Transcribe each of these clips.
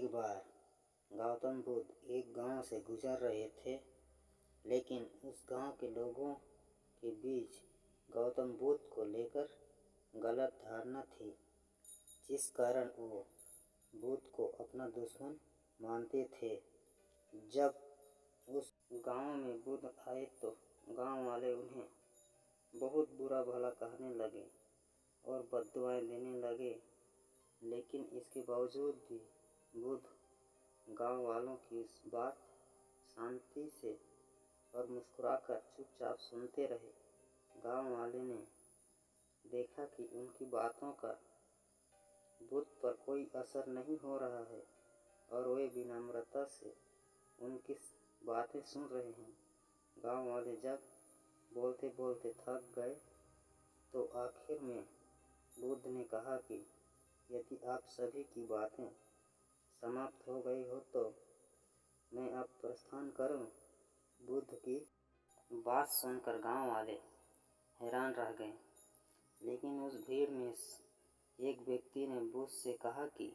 एक बार गौतम बुद्ध एक गांव से गुजर रहे थे, लेकिन उस गांव के लोगों के बीच गौतम बुद्ध को लेकर गलत धारणा थी, जिस कारण वो बुद्ध को अपना दुश्मन मानते थे। जब उस गांव में बुद्ध आए तो गांव वाले उन्हें बहुत बुरा भला कहने लगे और बद्दुआएं देने लगे, लेकिन इसके बावजूद भी बुद्ध गांव वालों की इस बात शांति से और मुस्कुराकर चुपचाप सुनते रहे। गांव वाले ने देखा कि उनकी बातों का बुद्ध पर कोई असर नहीं हो रहा है और वे विनम्रता से उनकी बातें सुन रहे हैं। गांव वाले जब बोलते बोलते थक गए तो आखिर में बुद्ध ने कहा कि यदि आप सभी की बातें समाप्त हो गई हो तो मैं अब प्रस्थान करूं। बुद्ध की बात सुनकर गांव वाले हैरान रह गए, लेकिन उस भीड़ में एक व्यक्ति ने बुद्ध से कहा कि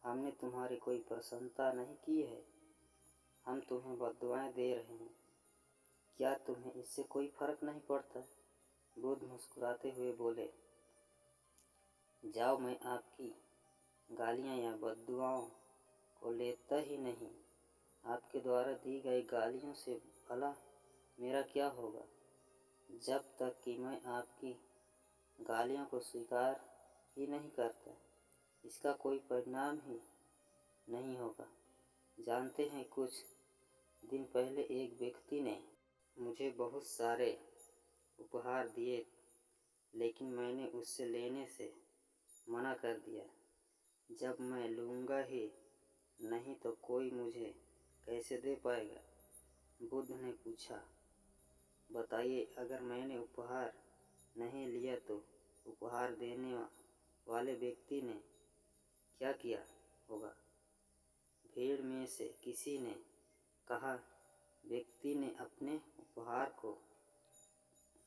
हमने तुम्हारी कोई प्रशंसा नहीं की है, हम तुम्हें बद्दुआएं दे रहे हैं, क्या तुम्हें इससे कोई फर्क नहीं पड़ता? बुद्ध मुस्कुराते हुए बोले, जाओ, मैं आपकी गालियाँ या बद्दुआओं को लेता ही नहीं। आपके द्वारा दी गई गालियों से भला मेरा क्या होगा? जब तक कि मैं आपकी गालियों को स्वीकार ही नहीं करता, इसका कोई परिणाम ही नहीं होगा। जानते हैं, कुछ दिन पहले एक व्यक्ति ने मुझे बहुत सारे उपहार दिए, लेकिन मैंने उससे लेने से मना कर दिया। जब मैं लूँगा ही नहीं तो कोई मुझे कैसे दे पाएगा? बुद्ध ने पूछा, बताइए, अगर मैंने उपहार नहीं लिया तो उपहार देने वाले व्यक्ति ने क्या किया होगा? भीड़ में से किसी ने कहा, व्यक्ति ने अपने उपहार को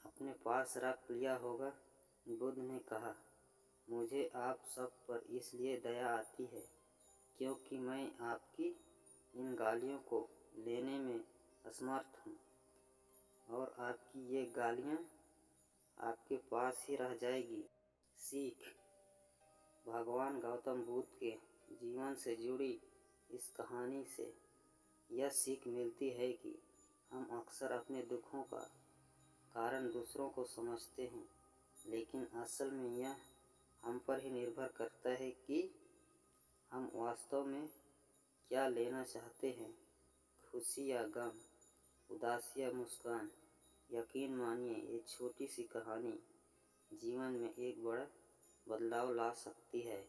अपने पास रख लिया होगा। बुद्ध ने कहा, मुझे आप सब पर इसलिए दया आती है क्योंकि मैं आपकी इन गालियों को लेने में असमर्थ हूँ और आपकी ये गालियाँ आपके पास ही रह जाएगी। सीख। भगवान गौतम बुद्ध के जीवन से जुड़ी इस कहानी से यह सीख मिलती है कि हम अक्सर अपने दुखों का कारण दूसरों को समझते हैं, लेकिन असल में यह हम पर ही निर्भर करता है कि हम वास्तव में क्या लेना चाहते हैं, खुशी या गम, उदासी या मुस्कान। यकीन मानिए, ये छोटी सी कहानी जीवन में एक बड़ा बदलाव ला सकती है।